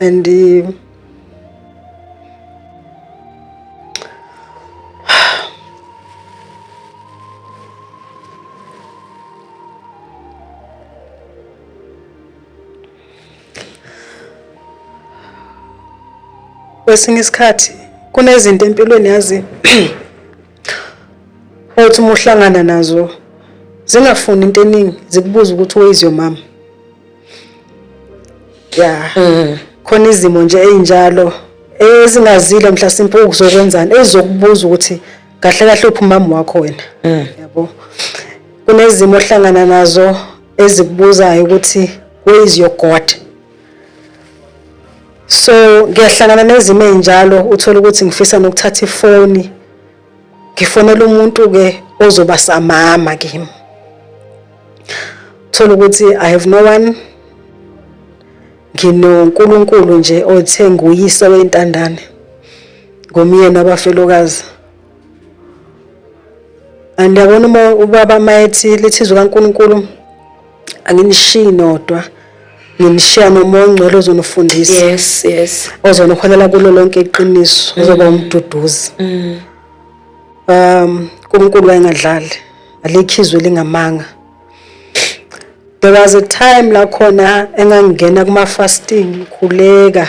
And kwesinye isikhathi kunezinto empilweni yazi othi uma uhlangana nazo zingafuni into eningi zikubuza ukuthi where is your mom. Khona izimo nje ezinjalo ezingazile mhlasimpe ukuzokwenzani ezizokubuza ukuthi kahle kahle uphi umama wakho wena. Yabo. Kunezimo ohlangana nazo ezikubuzayo ukuthi where is your God. So ngiyahlangana nezimo ezinjalo uthola ukuthi ngifisa nokuthatha ifoni ngifonela umuntu ke ozoba samama kimi. Uthola ukuthi I have no one, nginoNkulunkulu nje othe nguyise wentandane ngomyeni wabafelokazi. Andiyabona ubaba mayethi lithizwe kaNkulunkulu anginishiyi nodwa nginishiya nomoya ongcwele ozonifundisa. Yes. Ozoniholela kulo lonke iqiniso ozoba umduduzi. uNkulunkulu wayengadlali alikhizwe lingamanga. There was a time la khona engangena kuma fasting khuleka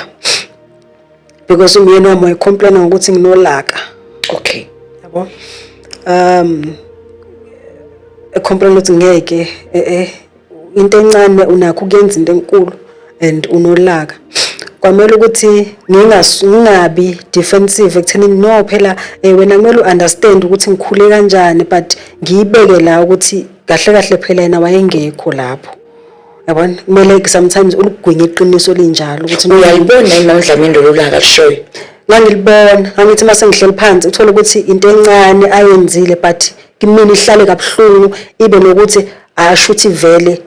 because umyeni wami wayecomplain ukuthi nginolaka. Okay. Yabo. Complain ukuthi ngeke into encane unakho ukuyenza into enkulu and unolaka. Kwamele ukuthi ngingabi defensive ekutheni no phela wena kumele understand ukuthi ngikhule kanjani but ngiyibeke la ukuthi kahle kahle phela yena wayengekho lapho. Yabona kumele sometimes ulugwinye iqiniso linjalo ukuthi uyayibona iNdlamini lolaka kushoyo. Ngangilibona angithi mase ngihleli phansi uthola ukuthi into encane ayenzile but kimina ihlale kabuhlungu ibe nokuthi ashuthi vele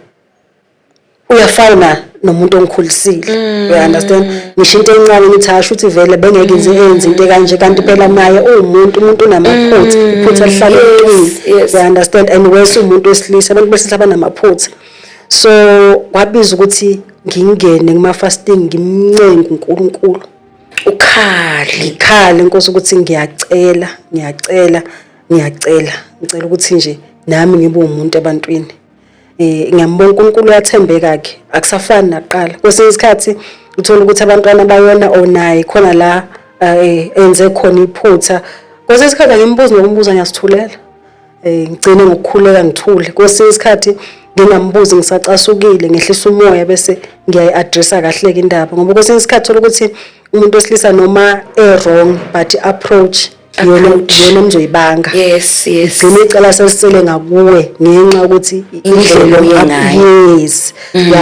uyafana nomuntu ongikhulisile. You understand? Ngisho into encane ngithi ashuthi vele bengeke enze into kanje kanti phela naye umuntu unamaphutha iphutha lihlala eqinile. You understand? And wese umuntu wesilisa abantu besilisa abanamaphutha. So wabiza ukuthi ngingene kuma fasting ngimncenga uNkulunkulu. Ukhali inkosi ukuthi ngiyacela ngicela ukuthi nje nami ngibe umuntu ebantwini. Ngiyambona uNkulunkulu uyathembeka ke akusafani naqala. Kwesinye isikhathi uthola ukuthi abantwana bayona onayi khona la enze khona iphutha. Kwesinye isikhathi ngimbuza nokumbuza ngiyasithulela. Ngicine ngokukhuleka ngithule. Kwesinye isikhathi ngingambuzi ngisacasukile ngehlisa umoya bese ngiyayi-addressa kahle ke indaba ngoba kwesinye isikhathi thola ukuthi umuntu wesilisa noma wrong but approach yena umzoyibanga. Yes. Ngicela icala sesicele ngakuwe ngenxa ukuthi indlela oyengayo. Yes.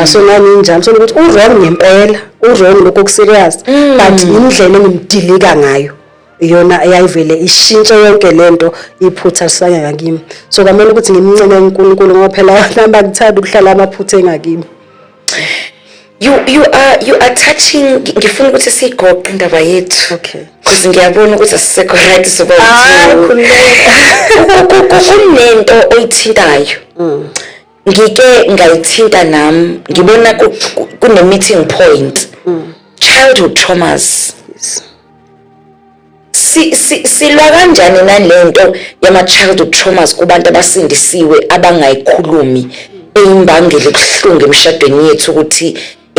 So nami njalo so ukuthi wrong ngempela wrong lokho kuserious but indlela engimdilika ngayo yona ayayivele ishintshe yonke lento iphutha lisanya ngakimi. So kwamele ukuthi ngimncenge uNkulunkulu ngoba phela namba ngithanda ukuhlala amaphutha engakimi. You are touching ngifuna ukuthi sigoqe indaba yethu. Okay. Because ngiyabona ukuthi asisekho right soba kunento oyithintayo. Ngike ngayithinta nami ngibona kune meeting point. Childhood traumas. Silwa kanjani nalento yama childhood traumas kubantu abasindisiwe abangayikhulumi eyimbangele kuhlunga emshadweni yethu ukuthi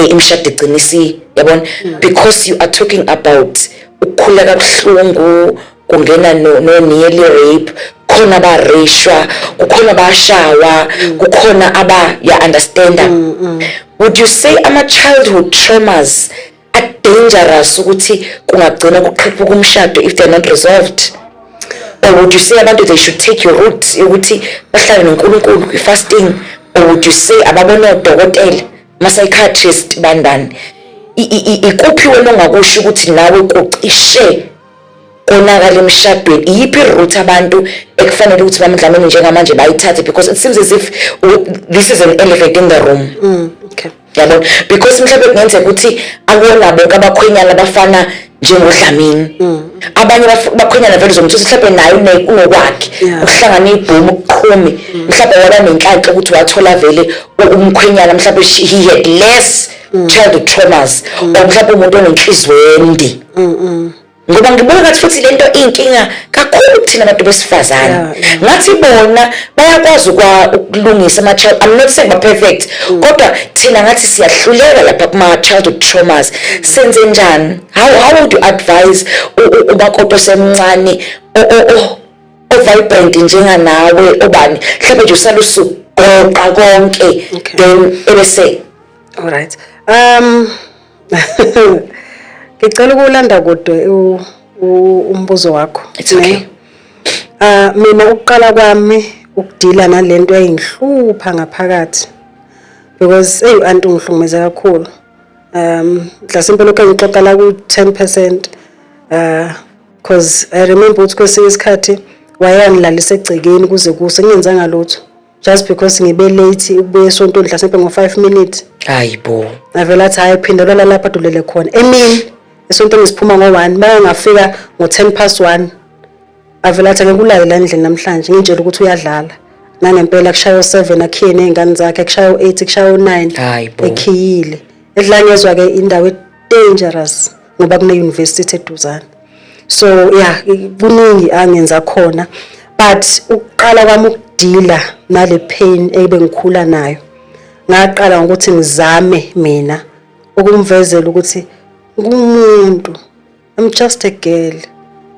imshado igcinisi yabona because you are talking about ukukhuleka kuhlungu kungena no nearly rape khona barishwa kukhona bashawa kukhona ya understand. Would you say ama childhood traumas are dangerous ukuthi kungagcina kuqhiphuka umshado if they're not resolved? Or would you say abantu they should take your route ukuthi bahlale noNkulunkulu fasting? Or would you say ababona udokotela ma psychiatrist bandani ikuphi wena ongakusho ukuthi nawe kucishe konakala emshadweni iyiphi route abantu ekufanele ukuthi bamdlamini njengamanje bayithathe because it seems as if this is an elephant in the room. Okay. Yabo because mhlawumbe kungenzeka ukuthi akona bonke abakhwenyana abafana njengodlamini abanye bakhonyana vele uzomthusa mhlawumbe naye unokwakhe ukuhlangana ibhomu ukuqhumi mhlawumbe waba nenhlanhla ukuthi wathola vele umkhwenyana mhlawumbe he had less childhood traumas or mhlawumbe umuntu onenhliziyo ende ngoba ngibona ngathi futhi lento inkinga kakhulu kuthina abantu besifazane ngathi bona bayakwazi ukulungisa ama-child. I'm not saying perfect kodwa thina ngathi siyahluleka lapha kuma-childhood traumas. Senze njani? How would you advise umakoti osemncane o-vibrant njenganawe obani mhlawumbe nje usale usugoqa konke then ebese alright ngicela ukulanda kodwa umbuzo wakho. It's okay. Mina ukuqala kwami ukudila nalento eyinhlupha ngaphakathi because anti ngihlukumeza kakhulu. Mhlasimpe lokho ngixoxa la ku 10% because I remember ukuthi kwesinye isikhathi wayangilalisa egcekeni kuze kuse ngiyenzanga lutho just because ngibe late ukubuya esontweni mhlasimpe ngo5 minutes. Hayibo. Avela athi hayi phindelela lapha dulele khona. Emini esontweni ngiphuma ngo1 bayangafika ngo1:10. Avela athi ngikulale la endlini namhlanje ngitshela ukuthi uyadlala. Nangempela kushaya 7 akhiye nezingane zakhe kushaya 8 kushaya 9 ekhiyile. Edlangezwa ke indawo dangerous ngoba kune university eduzane. So yeah kuningi angenza khona but uqala kwami ukudila nale pain ebengikhula nayo. Ngaqala ngokuthi ngizame mina ukumvezela ukuthi ngumuntu I'm just a girl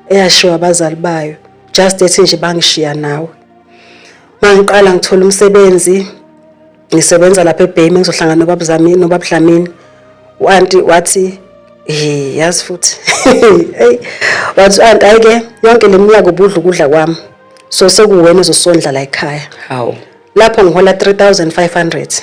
eyashiwa abazali bayo just ethi nje bangishiya nawe. Mangiqala ngithola umsebenzi ngisebenza lapha eBay ngizohlangana nobabdlamini uanti wathi yazi futhi hey wathi anti ayike yonke leminyaka ubudla ukudla kwami so sekuwena uzosondla la ekhaya. Hawu Lapho ngihola 3500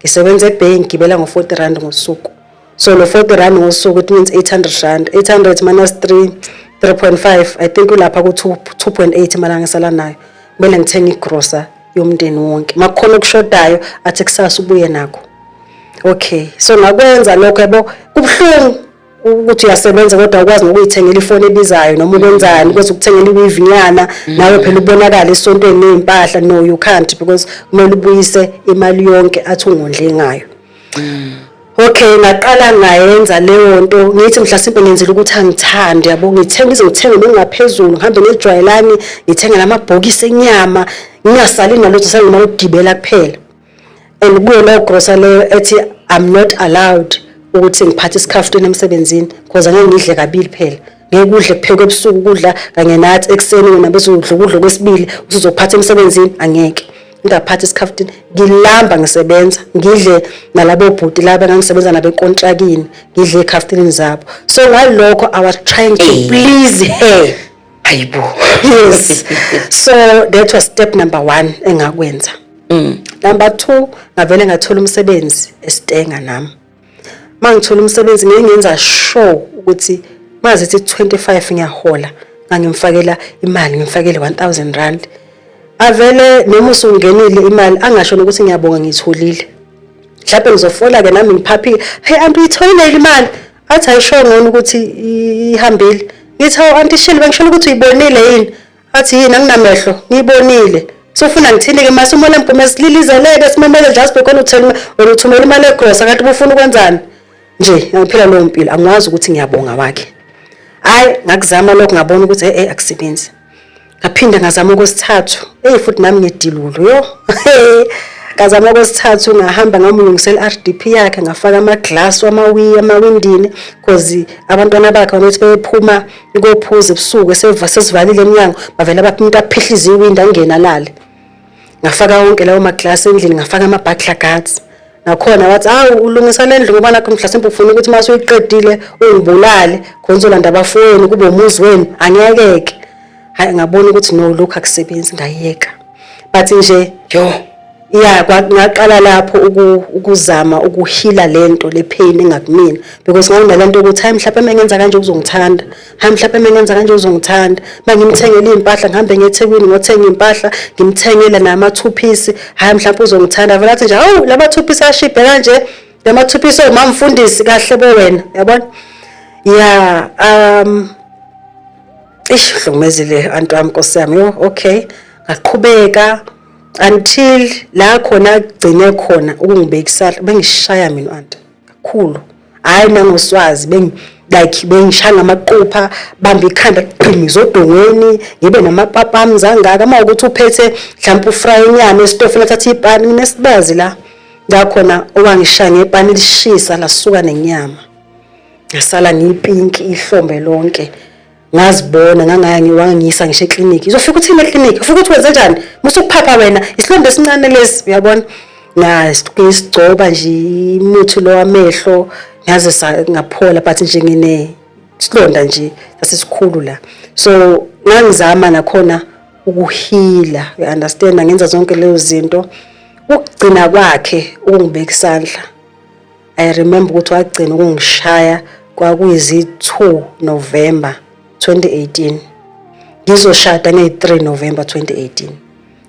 ngisebenza eBay ngigibela ngo40 rand ngosuku. So lo 40 rand ngosuku it means 800 rand. 800 minus 3.5 I think ulapha ku 2.8 malanga ngisala nayo. Kumele ngithenge igrocer yomndeni wonke. Makukhona okushodayo athi kusasa ubuye nakho. Okay, so ngakwenza lokho yabo kubhlungu ukuthi uyasebenza kodwa ukwazi ngokuyithengela ifoni ebizayo noma ukwenzani because ukuthengela iwivinyana nawe phela ubonakala esontweni nezimpahla no you can't because kumele ubuyise imali yonke athi ungondle ngayo. Okay, ngaqala ngayenza leyo nto ngithi mhlasimpe ngenzela ukuthi angithande yabo ngithenga ngizothenga bengaphezulu ngihambe nejwayelani ngithenga lamabhokisi enyama ngingasali nalotho sangimali ukugibela kuphela. And kuyo lo grocer leyo ethi I'm not allowed ukuthi ngiphathe isikhaftini emsebenzini because angeke ngidle kabili phela. Ngeke udle kupheke ebusuku kudla kanye nathi ekseni wena bese udla ukudla kwesibili usuzophatha emsebenzini angeke. Ngaphatha isikhaftini ngilamba ngisebenza ngidle nalabo bhuti laba ngangisebenza nabe contractini ngidle ekhaftini zabo. So ngalokho I was trying to please her. Hayibo. Yes. So that was step number 1 engakwenza. Number 2 ngavele ngathola umsebenzi eStenga nami. Mangithola umsebenzi ngenza sure ukuthi mazithi 25 ngiyahola ngangimfakela imali ngimfakele 1000 rand. Avele noma usungenile imali angasho ukuthi ngiyabonga ngitholile. Mhlawumbe ngizofola ke nami ngiphaphile hey anti uyitholile imali athi ayisho ngone ukuthi ihambile. Ngithi anti Shile bengisho ukuthi uyibonile yini athi yini anginamehlo ngiyibonile. Sofuna ngithini ke mase umola mphume sililizeleke simemele just because uthumela imali egrocer kanti ufuna ukwenzani nje ngiphila lo mpilo angikwazi ukuthi ngiyabonga wakhe. Hayi ngakuzama lokho ngabona ukuthi akusebenzi. Ngaphinda ngazama okwesithathu futhi nami ngidilulu yo ngazama okwesithathu ngahamba ngamlungisela RDP yakhe ngafaka amaglass amawindini because abantwana bakhe babethi bephuma ikophuza ebusuku sesivalile eminyango bavela baphumta aphihliza iwindi angena lale. Ngafaka wonke lawo maglass endlini ngafaka ama-butler guards. Nakhona wathi hawu ulungisa lendlu ngoba nakho mhlasimpe ufuna ukuthi mase uyiqedile ungibulale khonzolanda abafowenu kube umuzi wenu angiyekeke. Hayi ngabona ukuthi no lokho akusebenzi ngayiyeka. But nje ngaqala lapho ukuzama ukuhila lento le pain engakumina because nganginalento ukuthi hayi mhlawumbe mengenza kanje uzongithanda. Hayi mhlawumbe mengenza kanje uzongithanda. Mangimthengele impahla ngihambe ngeThekwini ngothenga impahla ngimthengele nama 2 piece hayi mhlawumbe uzongithanda. Vele athi nje hawu laba 2 piece ashibhe kanje lama 2 piece mamfundisi kahle bo wena yabona. Yeah, ihlukumezile antwami Nkosi yami. Okay. Ngaqhubeka until la khona gcine khona ukungibekisala bengishaya mina anti kakhulu. Hayi nangoswazi bengishaya ngamaqupha bamba ikhanda qhimiza odongweni ngibe namapapa amzangaka uma ukuthi uphethe mhlawumbe ufry inyama esitofini athatha ipani nesibazi la khona owangishaya ngepani lishisa lasuka nenyama ngasala ngipinki ihlombe lonke ngazibona ngangiyisa ngisho ekliniki uzofika uthini ekliniki ufika uthi wenze kanjani musukuphapha wena isilonda esincane lesi uyabona ngasigcoba nje imuthi lo wamehlo ngaze ngaphola but nje ngine isilonda nje sasisikhulu la so ngangizama nakhona ukuhila you understand ngenza zonke lezo zinto ukugcina kwakhe ukungibeka isandla I remember ukuthi wagcina ukungishaya kwakuyizi 2 November 2018 ngizoshada nge3 November 2018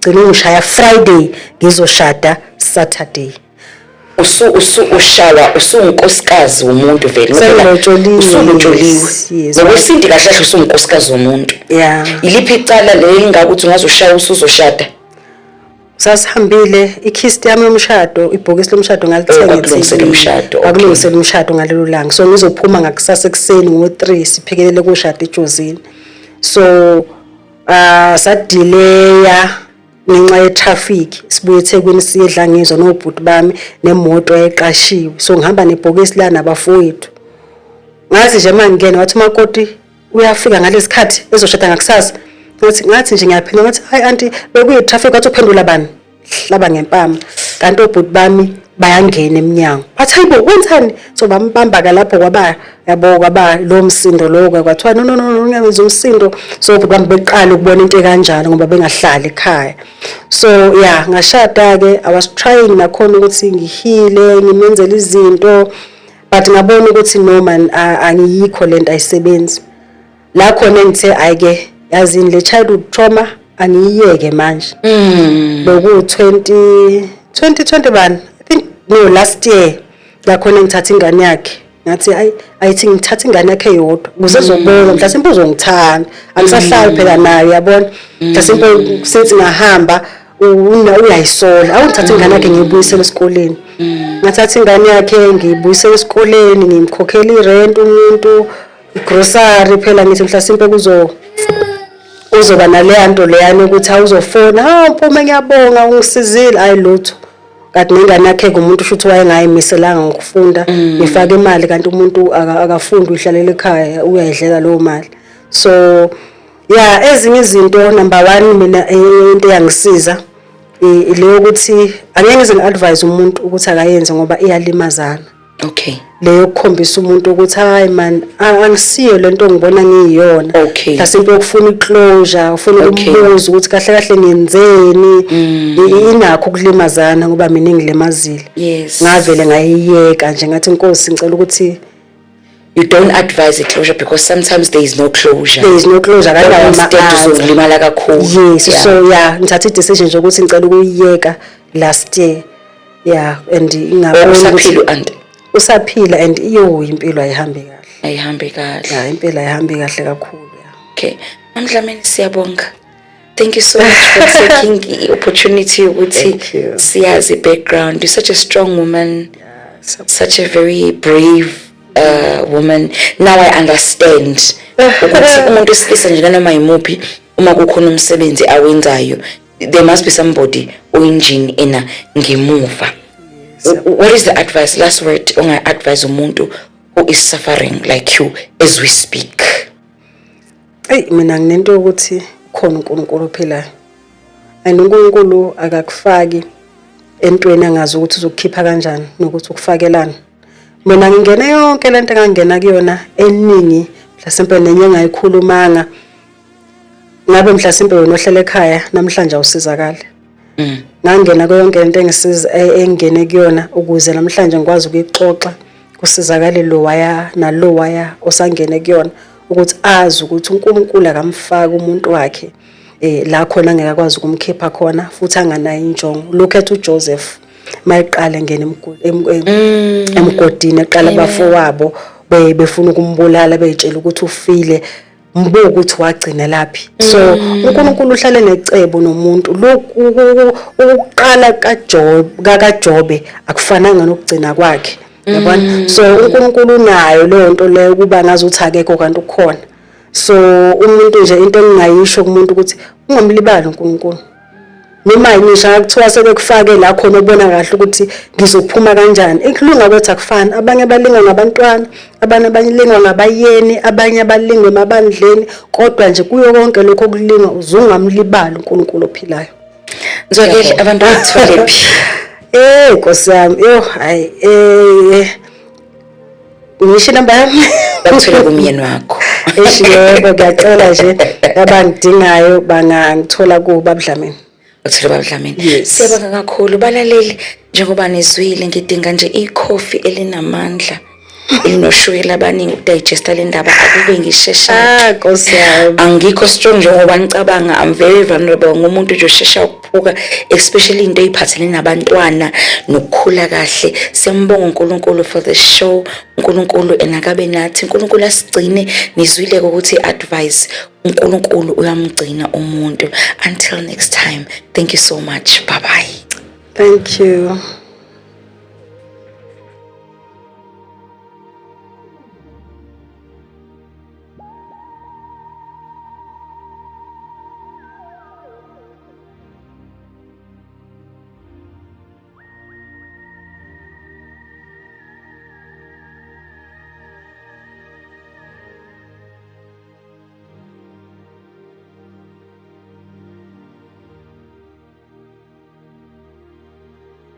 gcina ungishaya Friday ngizoshada Saturday ushawa usunkosikazi womuntu vele usulutsoliwe ngokwesinti kahle kahle usunkosikazi womuntu yeah iliphi icala lengakuthi ungazoshaya usuzoshada sasihambile ikiss yami yomshado ibhokisi lomshado ngalithenga akulungisela umshado ngalelo langa so ngizophuma ngakusasa ekseni ngo3 siphekelele kushada eJozini so sadelaya ngenxa yetraffic sibuye eThekwini siyedla ngizwa nobhuti bami nemoto eqashiwe so ngihamba nebhokisi la nabafowethu ngathi nje mangena wathi makoti uyafika ngalesikhathi ezoshada ngakusasa ngathi nje ngiyaphila ngathi hayi anti bekuyi traffic wathi uphendula bani hlaba ngempama kanti obhuti bami bayangena eminyango bathi hayibo wenzani so bambamba ka lapho kwaba yabo kwaba lo msindo lo kwathiwa no ngiyawenza umsindo so obhuti bami beqala ukubona into kanjalo ngoba bengahlali ekhaya so yeah ngashada ke I was trying nakhona ukuthi ngihile ngimenzele izinto but ngabona ukuthi no man angiyikho lento ayisebenzi la khona ngithe ayike yazini le childhood trauma angiyeke manje loku 2020 bani I think no last year la khona ngithatha ingane yakhe ngathi I think ngithatha ingane yakhe yodwa ukuze ezobona mhlasimpe uzongithanda angisahlali phela nayo yabona mhlasimpe sithi ngahamba uyayisola awungithatha ingane yakhe ngiyibuyisela esikoleni ngathatha ingane yakhe ngiyibuyisela esikoleni ngimkhokhela irent umuntu grocery phela ngithi mhlasimpe uzoba nale nto leyana ukuthi awuzofona mpuma ngiyabonga ungisizile ayilutho kanti ngengane yakhe kumuntu futhi wayengayimiselanga ngokufunda ngifaka imali kanti umuntu akafundi uhlalela ekhaya uyayidlela leyo mali so yeah ezinye izinto number 1 mina into yangisiza leyo ukuthi angeke ngize ngiadvise umuntu ukuthi akayenze ngoba iyalimazana okay leyo kukhombisa umuntu ukuthi hayi man angisiyo lento ngibona ngiyiyona mhlasimpe ukufuna iclosure ufuna umbuzo ukuthi kahle kahle ngenzeni inakho ukulimazana ngoba mina ngilimazile ngavele ngayiyeka nje ngathi Nkosi ngicela ukuthi you don't advise a closure because sometimes there is no closure kanayo ama uzolimala kakhulu yes so yeah ngithatha decision ukuthi ngicela ukuyiyeka last year yeah and ingabona ukuthi usaphila and iyo impilo ayihambi kahle yeah impilo ayihambi kahle kakhulu okay Mdlamini siyabonga thank you so much for taking the opportunity ukuthi siyazi background you're such a strong woman such a very brave woman now I understand ukuthi umuntu wesilisa nje noma imuphi uma kukhona umsebenzi awenzayo there must be somebody oyinjini ena ngemuva. What is the advice, last word, advise umuntu who is suffering like you as we speak? Mina nginento ukuthi khona uNkulunkulu ophilayo. And uNkulunkulu akakufaki entweni angazi ukuthi uzokukhipha kanjani nokuthi ukufakelana. Mina ngingena yonke lento engangena kuyona eningi mhlasimpe nenye engayikhulumanga. Ngabe mhlasimpe wena ohlala ekhaya namhlanje awusizakala. Ngangena konke into engene kuyona ukuze namhlanje ngikwazi ukuyixoxa kusizakale lo waya nalo waya osangene kuyona ukuthi azi ukuthi uNkulunkulu akamfaka umuntu wakhe la khona ngeke akwazi ukumkhipha khona futhi anganayo injongo. Look at uJoseph mayiqala ngene emgodini eqala abafowabo befuna ukumbulala beyitshela ukuthi ufile mbuka ukuthi wagcina laphi. So uNkulunkulu uhlale necebo nomuntu. Lokhu ukuqala kaJobe akufananga nokugcina kwakhe. Yabona? So uNkulunkulu unayo leyo nto leyo kuba ngazuthi akekho kanti ukhona. So umuntu nje into engingayisho kumuntu ukuthi ungamlibali uNkulunkulu. Noma ngisho kuthiwa sebekufake la khona ubona kahle ukuthi ngizophuma kanjani. Ikulunga kwethu akufani. Abanye balingwa ngabantwana, abanye balingwa ngabayeni, abanye balingwa emabandleni, kodwa nje kuyo konke lokho okulingwa uzungamlibali uNkulunkulu ophilayo. Ngizwakele abantu batholephi. Nkosi yami, hayi ngisho namba yami bathole kumyeni wakho. Yebo ngiyacela nje abangidingayo bangangithola kuba Dlamini. Bathole baBdlamini. Siyabonga kakhulu balaleli, njengoba nizwile ngidinga nje ikhofi elinamandla elinoshukela abaningi ukudigesta le ndaba akube ngishesha. Nkosi yami. Angikho strong njengoba ngicabanga. I'm very vulnerable ngumuntu nje oshesha ukuphuka, especially into eziphathelene nabantwana nokukhula kahle. Siyambonga uNkulunkulu for the show. uNkulunkulu enakabe nathi, uNkulunkulu asigcine. Nizwile ukuthi advice uNkulunkulu uyamgcina umuntu. Until next time, thank you so much. Bye bye. Thank you.